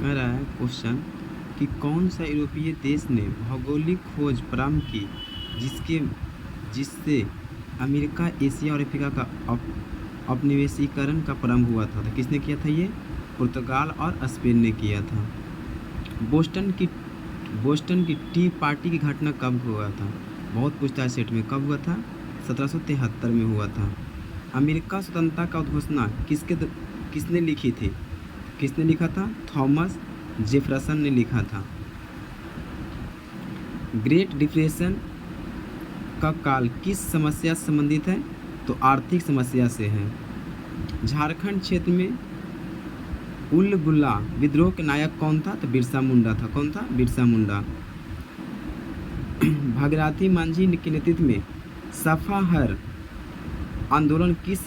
कह रहा है क्वेश्चन कि कौन सा यूरोपीय देश ने भौगोलिक खोज प्रारंभ की जिसके जिससे अमेरिका, एशिया और अफ्रीका का उपनिवेशीकरण का प्रारंभ हुआ था। तो किसने किया था ये? पुर्तगाल और स्पेन ने किया था। बोस्टन की टी पार्टी की घटना कब हुआ था? बहुत पूछता है सेट में, कब हुआ था? 1773 में हुआ था। अमेरिका स्वतंत्रता का उद्घोषणा किसने लिखी थी? किसने लिखा था? थॉमस जेफरसन ने लिखा था। ग्रेट डिप्रेशन का काल किस समस्या से संबंधित है? तो आर्थिक समस्या से है। झारखंड क्षेत्र में उल गुल्ला विद्रोह के नायक कौन था? तो बिरसा मुंडा था। कौन था? बिरसा मुंडा। भागीरथी मांझी के नेतृत्व में सफाहर आंदोलन किस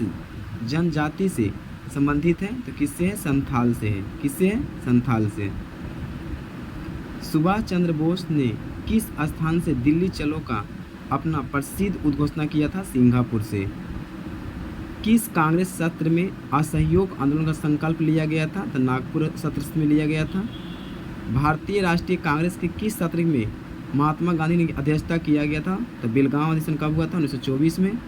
जनजाति से संबंधित है? तो किससे है? संथाल से है। किससे है? संथाल से। सुभाष चंद्र बोस ने किस स्थान से दिल्ली चलो का अपना प्रसिद्ध उद्घोषणा किया था? सिंगापुर से। किस कांग्रेस सत्र में असहयोग आंदोलन का संकल्प लिया गया था? तो नागपुर सत्र में लिया गया था। भारतीय राष्ट्रीय कांग्रेस के किस सत्र में महात्मा गांधी ने अध्यक्षता किया गया था? तो बेलगांव अधिवेशन कब हुआ था? 1924 में।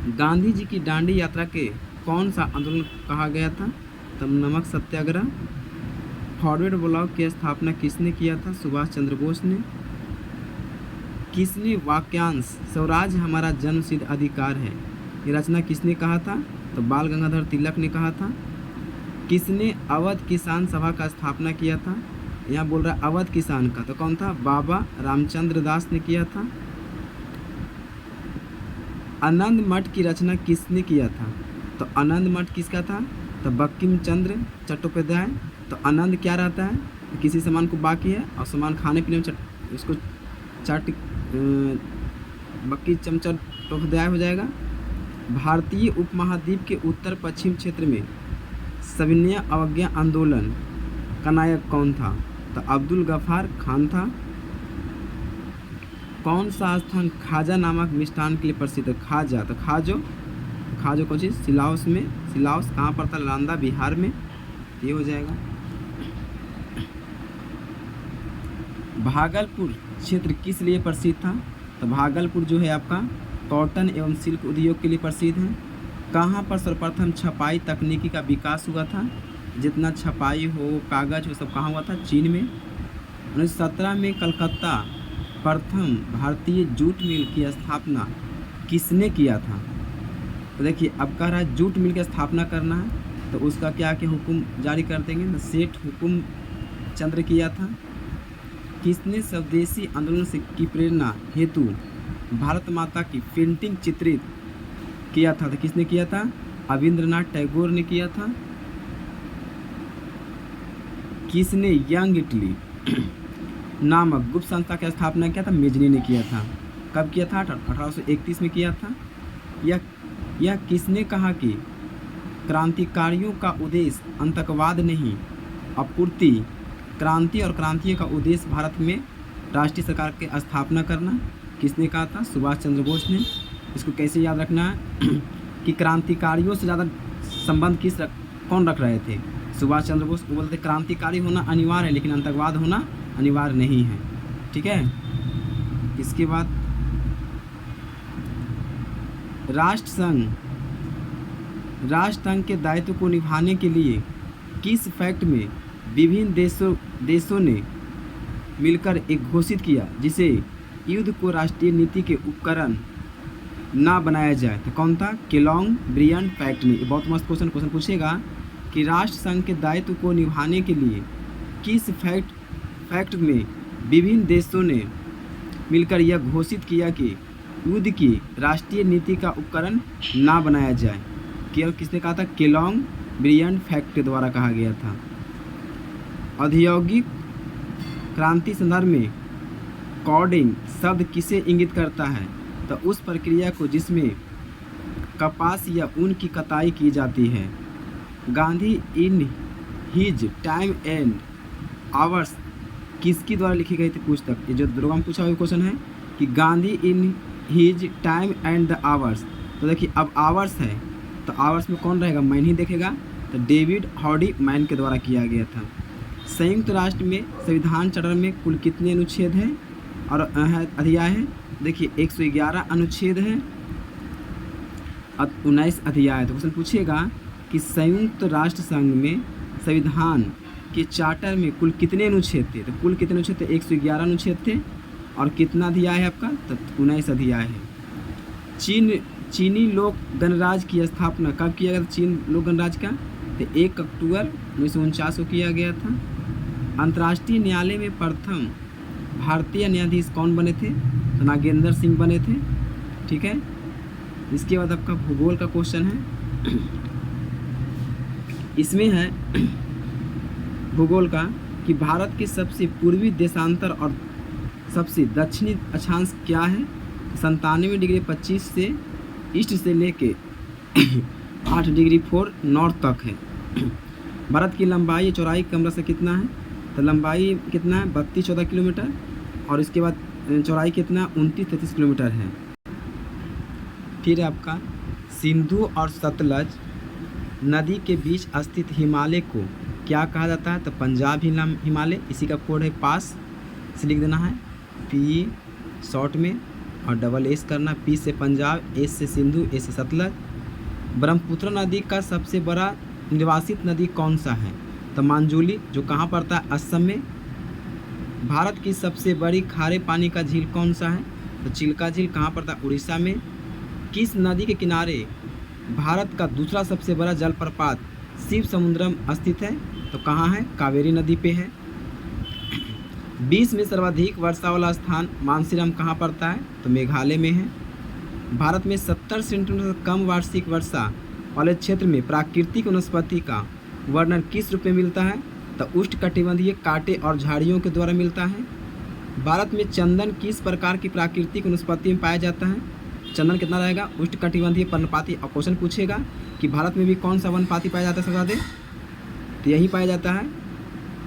गांधी जी की दांडी यात्रा के कौन सा आंदोलन कहा गया था? तब नमक सत्याग्रह। फॉरवर्ड ब्लॉक की स्थापना किसने किया था? सुभाष चंद्र बोस ने। किसने वाक्यांश स्वराज हमारा जन्मसिद्ध अधिकार है ये रचना किसने कहा था? तो बाल गंगाधर तिलक ने कहा था। किसने अवध किसान सभा का स्थापना किया था? यहाँ बोल रहा है अवध किसान का, तो कौन था? बाबा रामचंद्र दास ने किया था। आनंद मठ की रचना किसने किया था? तो आनंद मठ किसका था? तो बंकिम चंद्र चट्टोपाध्याय। तो आनंद क्या रहता है? किसी सामान को बाकी है और सामान खाने पीने में उसको चाट बक्की चमचा चट्टोपाध्याय हो जाएगा। भारतीय उपमहाद्वीप के उत्तर पश्चिम क्षेत्र में सविनय अवज्ञा आंदोलन का नायक कौन था? तो अब्दुल गफ्फार खान था। कौन सा स्थान खाजा नामक मिष्ठान के लिए प्रसिद्ध है? खाजा, तो खाजो कौन चीज़? सिलाउस में। सिलाउस कहाँ पर था? नालंदा बिहार में। ये हो जाएगा। भागलपुर क्षेत्र किस लिए प्रसिद्ध था? तो भागलपुर जो है आपका कॉटन एवं सिल्क उद्योग के लिए प्रसिद्ध है। कहाँ पर सर्वप्रथम छपाई तकनीकी का विकास हुआ था? जितना छपाई हो, कागज हो, सब कहाँ हुआ था? चीन में। 1917 में कलकत्ता प्रथम भारतीय जूट मिल की स्थापना किसने किया था? तो देखिए अब कह रहा है जूट मिल की स्थापना करना है, तो उसका क्या क्या हुक्म जारी कर देंगे? तो सेठ हुकुम चंद्र किया था। किसने स्वदेशी आंदोलन से की प्रेरणा हेतु भारत माता की पेंटिंग चित्रित किया था? तो किसने किया था? रविंद्रनाथ टैगोर ने किया था। किसने यंग इटली नामक गुप्त संस्था की स्थापना किया था? मेजनी ने किया था। कब किया था? 1831 में किया था। यह किसने कहा कि क्रांतिकारियों का उद्देश्य आतंकवाद नहीं, आपूर्ति क्रांति और क्रांतियों का उद्देश्य भारत में राष्ट्रीय सरकार की स्थापना करना? किसने कहा था? सुभाष चंद्र बोस ने। इसको कैसे याद रखना है कि क्रांतिकारियों से ज़्यादा संबंध कौन रख रहे थे? सुभाष चंद्र बोस। वो बोलते क्रांतिकारी होना अनिवार्य है लेकिन आतंकवाद होना अनिवार्य नहीं है। ठीक है। इसके बाद राष्ट्रसंघ के दायित्व को निभाने के लिए किस फैक्ट में विभिन्न देशों ने मिलकर एक घोषित किया जिसे युद्ध को राष्ट्रीय नीति के उपकरण ना बनाया जाए? तो कौन था? केलोंग ब्रियन पैक्ट ने। बहुत मस्त क्वेश्चन पूछेगा कि राष्ट्र संघ के दायित्व को निभाने के लिए किस फैक्ट में विभिन्न देशों ने मिलकर यह घोषित किया कि युद्ध की राष्ट्रीय नीति का उपकरण ना बनाया जाए? किसने कहा था? केलोंग ब्रियन पैक्ट के द्वारा कहा गया था। औद्योगिक क्रांति संदर्भ में कॉर्डिंग शब्द किसे इंगित करता है? तो उस प्रक्रिया को जिसमें कपास या ऊन की कटाई की जाती है। Gandhi in his time and hours किसके द्वारा लिखी गई थी पुस्तक? ये जो दुर्गम पूछा हुआ क्वेश्चन है कि Gandhi in his time and the hours. तो देखिए अब आवर्स है तो आवर्स में कौन रहेगा? मैन ही देखेगा। तो डेविड हॉडी मैन के द्वारा किया गया था। संयुक्त राष्ट्र में संविधान चार्टर में कुल कितने अनुच्छेद हैं और अध्याय है? देखिए 111 अनुच्छेद हैं और 19 अध्याय है। तो क्वेश्चन पूछेगा कि संयुक्त राष्ट्र संघ में संविधान के चार्टर में कुल कितने अनुच्छेद थे? तो कुल कितने अनुच्छेद थे? 111 अनुच्छेद थे। और कितना अध्याय है आपका? तो 19 अध्याय है। चीनी लोक गणराज्य की स्थापना कब किया गया था? चीन लोक गणराज्य का तो 1 अक्टूबर 1949 को किया गया था। अंतर्राष्ट्रीय न्यायालय में प्रथम भारतीय न्यायाधीश कौन बने थे? तो नागेंद्र सिंह बने थे। ठीक है। इसके बाद आपका भूगोल का क्वेश्चन है। इसमें है भूगोल का कि भारत के सबसे पूर्वी देशांतर और सबसे दक्षिणी अक्षांश क्या है? 97 डिग्री 25 से ईस्ट से लेके 8 डिग्री 4 नॉर्थ तक है। भारत की लंबाई चौड़ाई कमरा से कितना है? तो लंबाई कितना है? 32-14 किलोमीटर। और इसके बाद चौड़ाई कितना? 29-33 किलोमीटर है। फिर आपका सिंधु और सतलज नदी के बीच स्थित हिमालय को क्या कहा जाता है? तो पंजाब हिमालय। इसी का कोड है पास, इसे लिख देना है पी शॉर्ट में और डबल एस करना। पी से पंजाब, एस से सिंधु, एस से सतलज। ब्रह्मपुत्र नदी का सबसे बड़ा निर्वासित नदी कौन सा है? तो मांजुली, जो कहाँ पड़ता है? असम में। भारत की सबसे बड़ी खारे पानी का झील कौन सा है? तो चिल्का झील कहाँ पड़ता है? उड़ीसा में। किस नदी के किनारे भारत का दूसरा सबसे बड़ा जलप्रपात शिव समुद्रम स्थित है? तो कहाँ है? कावेरी नदी पे है। 20 में सर्वाधिक वर्षा वाला स्थान मानसीराम कहाँ पड़ता है? तो मेघालय में है। भारत में 70 सेंटीमीटर से कम वार्षिक वर्षा वाले क्षेत्र में प्राकृतिक वनस्पति का वर्णन किस रूप में मिलता है? तो उष्णकटिबंधीय कांटे और झाड़ियों के द्वारा मिलता है। भारत में चंदन किस प्रकार की प्राकृतिक वनस्पति में पाया जाता है? चंदन कितना रहेगा? उष्णकटिबंधीय पर्णपाती। और क्वेश्चन पूछेगा कि भारत में भी कौन सा वनपाती पाया जाता है? सबसे ज़्यादा तो यही पाया जाता है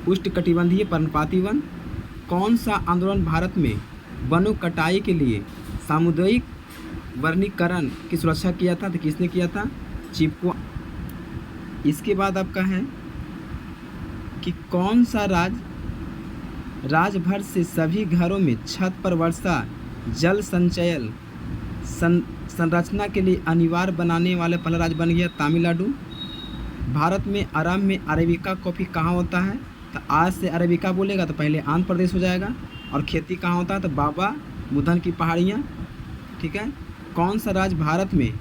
उष्णकटिबंधीय पर्णपाती वन। कौन सा आंदोलन भारत में वनों कटाई के लिए सामुदायिक वनीकरण की सुरक्षा किया था? तो किसने किया था? चिपको। इसके बाद आपका है कि कौन सा राज्य भर से सभी घरों में छत पर वर्षा जल संचयन संरचना के लिए अनिवार्य बनाने वाले पहला राज्य बन गया? तमिलनाडु। भारत में आराम में अरेबिका कॉफ़ी कहाँ होता है? तो आज से अरेबिका बोलेगा तो पहले आंध्र प्रदेश हो जाएगा। और खेती कहाँ होता है? तो बाबा बुदन की पहाड़ियाँ। ठीक है। कौन सा राज्य भारत में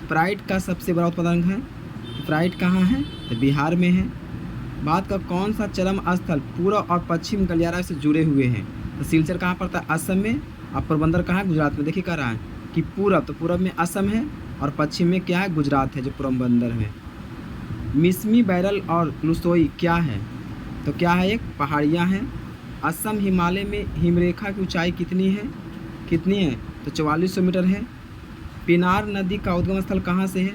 प्राइड का सबसे बड़ा उत्पादन है? प्राइड कहाँ है? तो बिहार में है। भारत का कौन सा चरम स्थल पूर्व और पश्चिम गलियारा से जुड़े हुए हैं? तो सिलचर कहाँ पड़ता है? असम में। और पोरबंदर कहाँ है? गुजरात में। देखिए कह रहा है कि पूरब, तो पूरब में असम है और पश्चिम में क्या है? गुजरात है, जो पोरबंदर है। मिसमी बैरल और लुसोई क्या है? तो क्या है? एक पहाड़ियाँ हैं। असम हिमालय में हिमरेखा की ऊंचाई कितनी है? तो 4400 मीटर है। पेनार नदी का उद्गम स्थल कहाँ से है?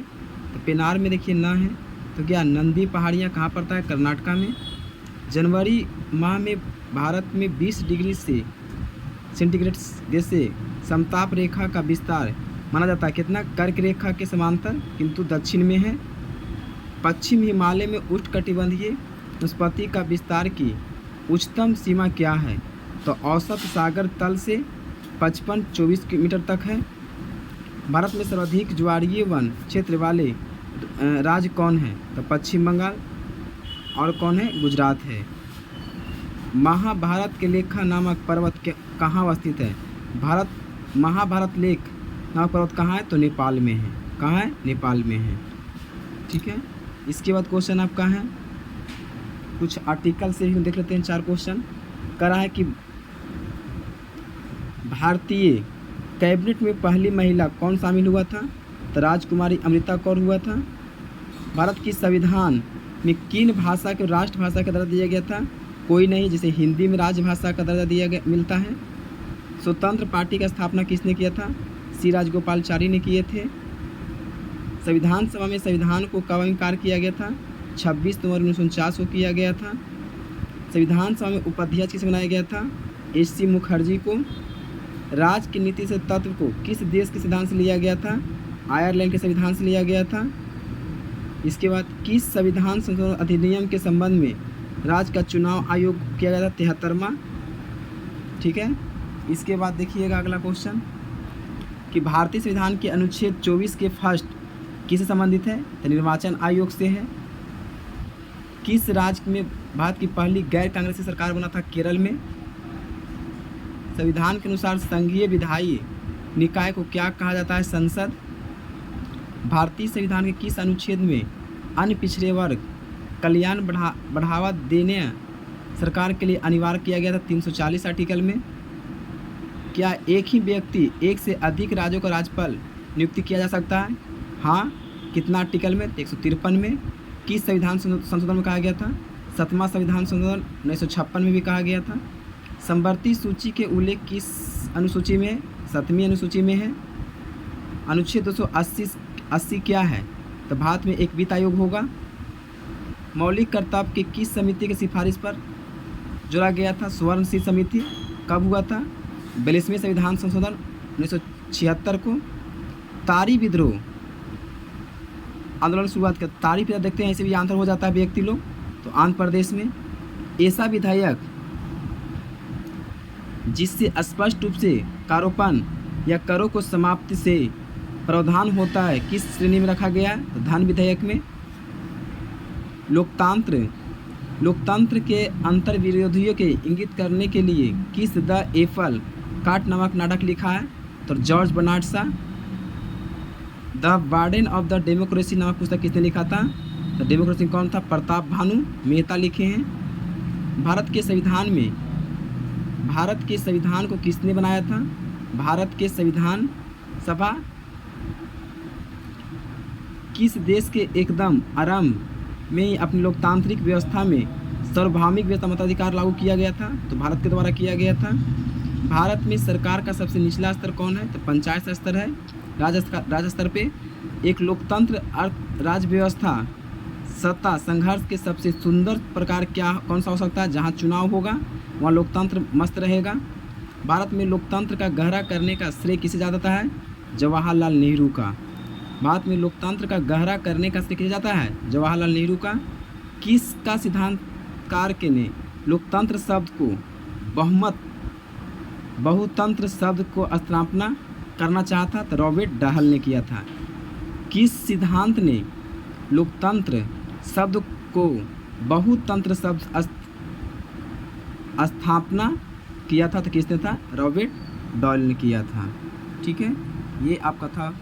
तो पेनार में देखिए ना है तो क्या? नंदी पहाड़ियाँ कहाँ पड़ता है? कर्नाटका में। जनवरी माह में भारत में 20 डिग्री से सेंटीग्रेड जैसे समताप रेखा का विस्तार माना जाता है कितना? कर्क रेखा के समांतर, किंतु दक्षिण में है। पश्चिम हिमालय में उष्णकटिबंधीय वनस्पति का विस्तार की उच्चतम सीमा क्या है? तो औसत सागर तल से 55-24 मीटर तक है। भारत में सर्वाधिक ज्वारीय वन क्षेत्र वाले राज्य कौन है? तो पश्चिम बंगाल। और कौन है? गुजरात है। महाभारत के लेखा नामक पर्वत के कहाँ अवस्थित है? महाभारत लेख नामक पर्वत कहाँ है? तो नेपाल में है। कहाँ है? नेपाल में है। ठीक है। इसके बाद क्वेश्चन आपका है कुछ आर्टिकल से ही देख लेते हैं। 4 क्वेश्चन कह रहा है कि भारतीय कैबिनेट में पहली महिला कौन शामिल हुआ था? तो राजकुमारी अमृता कौर हुआ था। भारत की संविधान में किन भाषा के राष्ट्रभाषा का दर्जा दिया गया था? कोई नहीं, जिसे हिंदी में राजभाषा का दर्जा दिया गया मिलता है। स्वतंत्र पार्टी का स्थापना किसने किया था? सी राजगोपालचारी ने किए थे। संविधान सभा में संविधान को कब अंगीकार किया गया था? 26 नवंबर 1949 को किया गया था। संविधान सभा में उपाध्यक्ष किसे बनाया गया था? एस.सी. मुखर्जी को। राज्य की नीति से तत्व को किस देश के संविधान से लिया गया था? आयरलैंड के संविधान से लिया गया था। इसके बाद किस संविधान संशोधन अधिनियम के संबंध में राज्य का चुनाव आयोग किया गया था? 73वां। ठीक है। इसके बाद देखिएगा अगला क्वेश्चन कि भारतीय संविधान के अनुच्छेद 24 के फर्स्ट किससे संबंधित है? तो निर्वाचन आयोग से है। किस राज्य में भारत की पहली गैर कांग्रेसी सरकार बना था? केरल में। संविधान के अनुसार संघीय विधायी निकाय को क्या कहा जाता है? संसद। भारतीय संविधान के किस अनुच्छेद में अन्य पिछड़े वर्ग कल्याण बढ़ावा देने सरकार के लिए अनिवार्य किया गया था? 340 आर्टिकल में। क्या एक ही व्यक्ति एक से अधिक राज्यों का राज्यपाल नियुक्ति किया जा सकता है? हाँ। कितना आर्टिकल में? 153 में। किस संविधान संशोधन में कहा गया था? 7वां संविधान संशोधन 1956 में भी कहा गया था। समवर्ती सूची के उल्लेख किस अनुसूची में? 7वीं अनुसूची में है। अनुच्छेद 280 क्या है? तो भारत में एक वित्त आयोग होगा। मौलिक कर्तव्य के किस समिति की सिफारिश पर जोड़ा गया था? सुवर्णशील समिति। कब हुआ था? 42वें संविधान संशोधन 1976 को। तारी विद्रोह आंदोलन शुरुआत कर तारीफ देखते हैं, ऐसे भी आंसर हो जाता है व्यक्ति लोग। तो आंध्र प्रदेश में। ऐसा विधायक जिससे स्पष्ट रूप से कारोपन या करों को समाप्ति से प्रावधान होता है किस श्रेणी में रखा गया है? तो धन विधेयक में। लोकतंत्र के अंतर विरोधियों के इंगित करने के लिए किस द एफल कार्ट नामक नाटक लिखा है? तो George Bernard Shaw. The warden of the democracy नामक पुस्तक किसने लिखा था? तो डेमोक्रेसी कौन था? प्रताप भानु मेहता लिखे हैं। भारत के संविधान को किसने बनाया था? भारत के संविधान सभा। किस देश के एकदम आरंभ में ही अपनी लोकतांत्रिक व्यवस्था में सार्वभौमिक व्यवस्था मताधिकार लागू किया गया था? तो भारत के द्वारा किया गया था। भारत में सरकार का सबसे निचला स्तर कौन है? तो पंचायत स्तर है। राज्य स्तर पे एक लोकतंत्र राज्य व्यवस्था सत्ता संघर्ष के सबसे सुंदर प्रकार कौन सा हो सकता है? जहाँ चुनाव होगा वहाँ लोकतंत्र मस्त रहेगा। भारत में लोकतंत्र का गहरा करने का श्रेय किसे जाता है? जवाहरलाल नेहरू का। भारत में लोकतंत्र का गहरा करने का श्रेय किसे जाता है? जवाहरलाल नेहरू का। किसका सिद्धांतकार के ने लोकतंत्र शब्द को बहुतंत्र शब्द को स्थापना करना चाहा था? तो रॉबर्ट डहल ने किया था। किस सिद्धांत ने लोकतंत्र शब्द को बहुतंत्र शब्द स्थापना किया था? तो किसने था? रॉबर्ट डॉयल ने किया था। ठीक है, ये आपका था